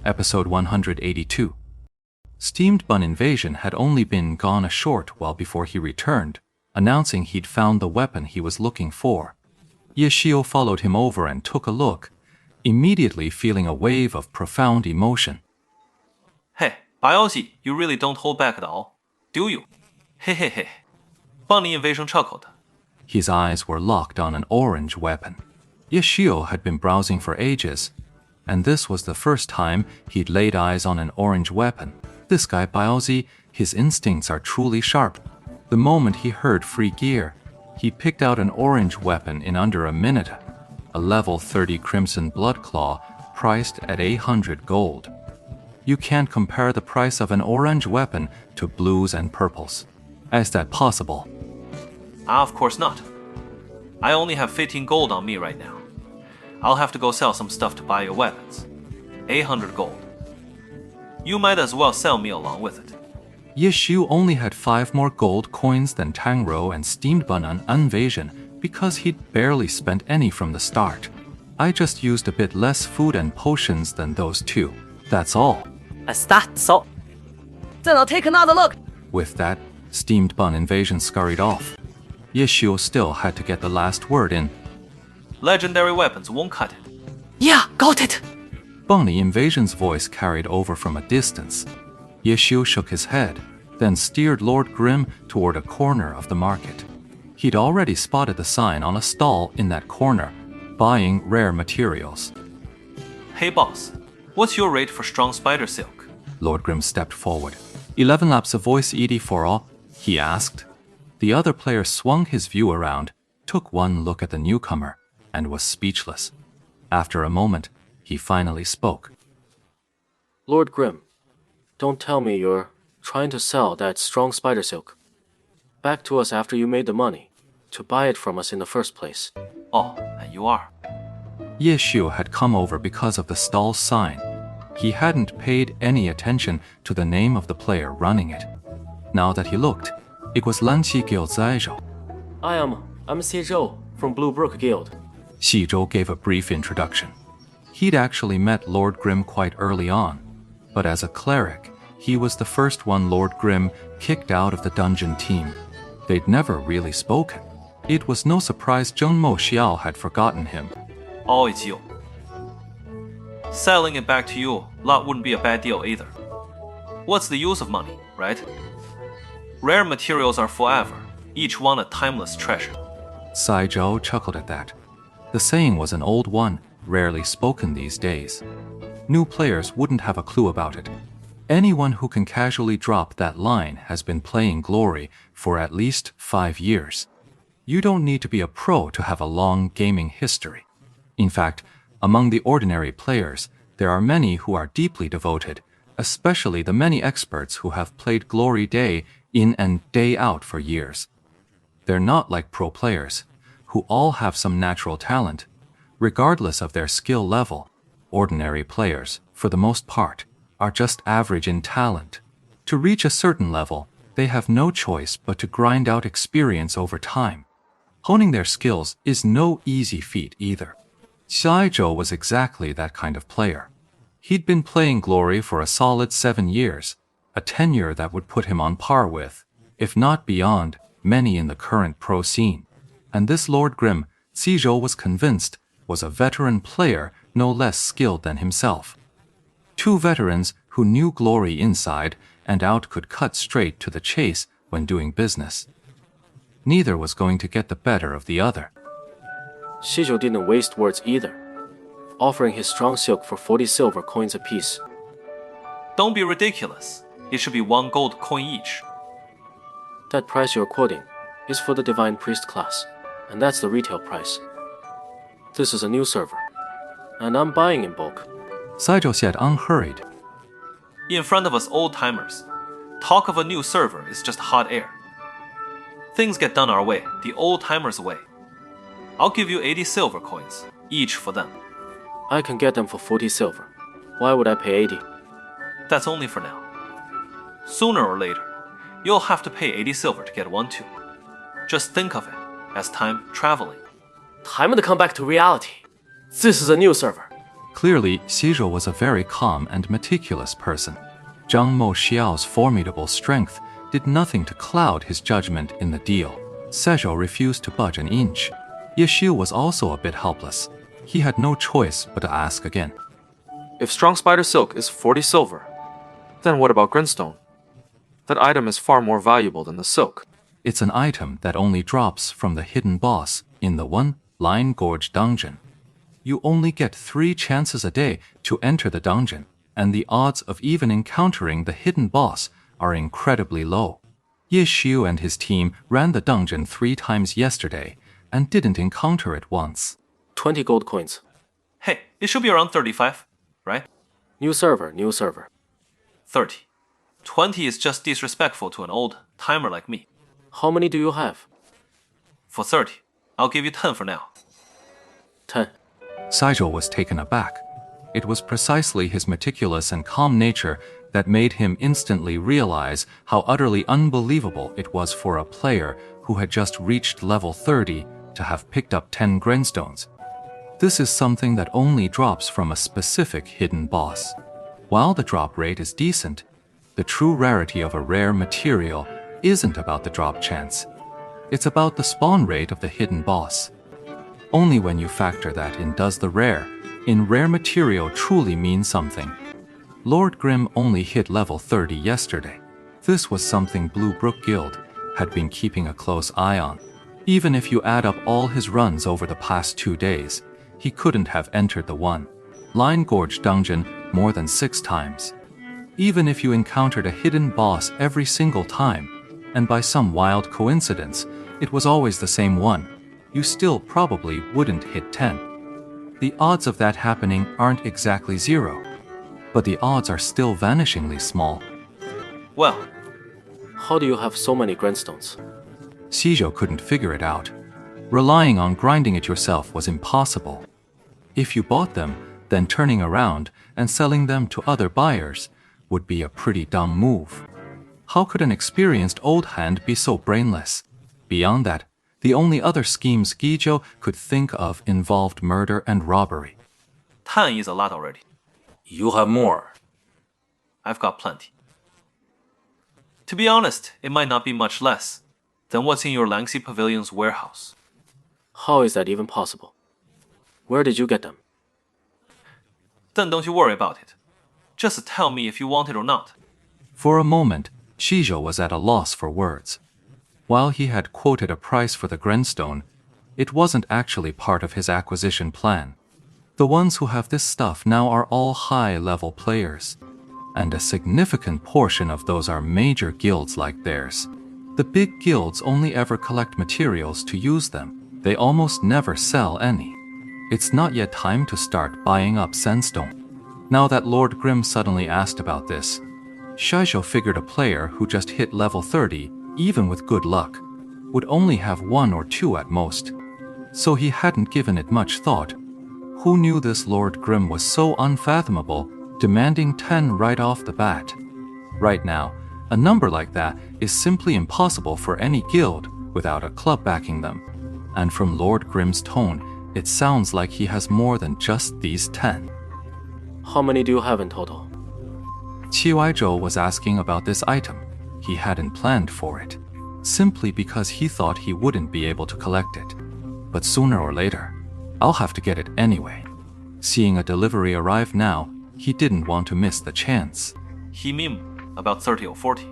Episode 182. Steamed Bun Invasion had only been gone a short while before he returned, announcing he'd found the weapon he was looking for. Yeshio followed him over and took a look, immediately feeling a wave of profound emotion. Hey, 八妖姬, you really don't hold back at all, do you? Hehehe. 帮你 invasion 彻口的. His eyes were locked on an orange weapon. Yeshio had been browsing for ages, and this was the first time he'd laid eyes on an orange weapon. This guy Baozi, his instincts are truly sharp. The moment he heard free gear, he picked out an orange weapon in under a minute, a level 30 Crimson Bloodclaw priced at 800 gold. You can't compare the price of an orange weapon to blues and purples. Is that possible? Of course not. I only have 15 gold on me right now. I'll have to go sell some stuff to buy your weapons. 800 gold. You might as well sell me along with it. Yeshu only had 5 more gold coins than Tangro and Steamed Bun on Invasion because he'd barely spent any from the start. I just used a bit less food and potions than those two. That's all. That's all. Then I'll take another look. With that, Steamed Bun Invasion scurried off. Yeshu still had to get the last word in. Legendary weapons won't cut it. Yeah, got it. Bunny Invasion's voice carried over from a distance. Yeshu shook his head, then steered Lord Grim toward a corner of the market. He'd already spotted the sign on a stall in that corner, buying rare materials. Hey boss, what's your rate for strong spider silk? Lord Grim stepped forward. 11 laps of voice ED for all, he asked. The other player swung his view around, took one look at the newcomer, and was speechless. After a moment, he finally spoke. Lord Grim, don't tell me you're trying to sell that strong spider silk back to us after you made the money to buy it from us in the first place. Oh, and you are. Yeshu had come over because of the stall's sign. He hadn't paid any attention to the name of the player running it. Now that he looked, it was Lanqi Guild Zaizhou. I'm Xi Zhou from Blue Brook Guild. Xi Zhou gave a brief introduction. He'd actually met Lord Grim quite early on, but as a cleric, he was the first one Lord Grim kicked out of the dungeon team. They'd never really spoken. It was no surprise Zheng Mo Xiao had forgotten him. Oh, it's you. Selling it back to you, that wouldn't be a bad deal either. What's the use of money, right? Rare materials are forever, each one a timeless treasure. Sai Zhou chuckled at that. The saying was an old one, rarely spoken these days. New players wouldn't have a clue about it. Anyone who can casually drop that line has been playing Glory for at least 5 years. You don't need to be a pro to have a long gaming history. In fact, among the ordinary players, there are many who are deeply devoted, especially the many experts who have played Glory day in and day out for years. They're not like pro players, who all have some natural talent. Regardless of their skill level, ordinary players, for the most part, are just average in talent. To reach a certain level, they have no choice but to grind out experience over time. Honing their skills is no easy feat either. Xi Zhou was exactly that kind of player. He'd been playing Glory for a solid 7 years, a tenure that would put him on par with, if not beyond, many in the current pro scene. And this Lord Grim, Xi Zhou was convinced, was a veteran player no less skilled than himself. 2 veterans who knew Glory inside and out could cut straight to the chase when doing business. Neither was going to get the better of the other. Xi Zhou didn't waste words either, offering his strong silk for 40 silver coins apiece. Don't be ridiculous. It should be 1 gold coin each. That price you're quoting is for the Divine Priest class, and that's the retail price. This is a new server, and I'm buying in bulk. Sai Zhou said unhurried. In front of us old-timers, talk of a new server is just hot air. Things get done our way, the old-timers' way. I'll give you 80 silver coins, each for them. I can get them for 40 silver. Why would I pay 80? That's only for now. Sooner or later, you'll have to pay 80 silver to get one too. Just think of it as time traveling. Time to come back to reality. This is a new server. Clearly, Xi Zhou was a very calm and meticulous person. Zhang Mo Xiao's formidable strength did nothing to cloud his judgment in the deal. Sezhou refused to budge an inch. Ye Xiu was also a bit helpless. He had no choice but to ask again. If strong spider silk is 40 silver, then what about Grinstone? That item is far more valuable than the silk. It's an item that only drops from the hidden boss in the one Line Gorge dungeon. You only get 3 chances a day to enter the dungeon, and the odds of even encountering the hidden boss are incredibly low. Ye Xiu and his team ran the dungeon 3 times yesterday and didn't encounter it once. 20 gold coins. Hey, it should be around 35, right? New server, new server. 30. 20 is just disrespectful to an old timer like me. How many do you have? For 30, I'll give you 10 for now. 10. Saijo was taken aback. It was precisely his meticulous and calm nature that made him instantly realize how utterly unbelievable it was for a player who had just reached level 30 to have picked up 10 grindstones. This is something that only drops from a specific hidden boss. While the drop rate is decent, the true rarity of a rare material isn't about the drop chance. It's about the spawn rate of the hidden boss. Only when you factor that in does the rare material truly mean something. Lord Grimm only hit level 30 yesterday. This was something Blue Brook Guild had been keeping a close eye on. Even if you add up all his runs over the past 2 days, he couldn't have entered the one Line Gorge dungeon more than 6 times. Even if you encountered a hidden boss every single time, and by some wild coincidence, it was always the same one, you still probably wouldn't hit 10. The odds of that happening aren't exactly 0, but the odds are still vanishingly small. Well, How do you have so many grindstones? Seijo couldn't figure it out. Relying on grinding it yourself was impossible. If you bought them, then turning around and selling them to other buyers would be a pretty dumb move. How could an experienced old hand be so brainless? Beyond that, the only other schemes Gijo could think of involved murder and robbery. 10 is a lot already. You have more. I've got plenty. To be honest, it might not be much less than what's in your Langxi Pavilion's warehouse. How is that even possible? Where did you get them? Then don't you worry about it. Just tell me if you want it or not. For a moment, Shijo was at a loss for words. While he had quoted a price for the grindstone, it wasn't actually part of his acquisition plan. The ones who have this stuff now are all high-level players, and a significant portion of those are major guilds like theirs. The big guilds only ever collect materials to use them. They almost never sell any. It's not yet time to start buying up sandstone. Now that Lord Grimm suddenly asked about this, Shijo figured a player who just hit level 30, even with good luck, would only have 1 or 2 at most. So he hadn't given it much thought. Who knew this Lord Grimm was so unfathomable, demanding 10 right off the bat? Right now, a number like that is simply impossible for any guild without a club backing them. And from Lord Grimm's tone, it sounds like he has more than just these 10. How many do you have in total? Qi Waizhou was asking about this item. He hadn't planned for it, simply because he thought he wouldn't be able to collect it. But sooner or later, I'll have to get it anyway. Seeing a delivery arrive now, he didn't want to miss the chance. He mean about 30 or 40.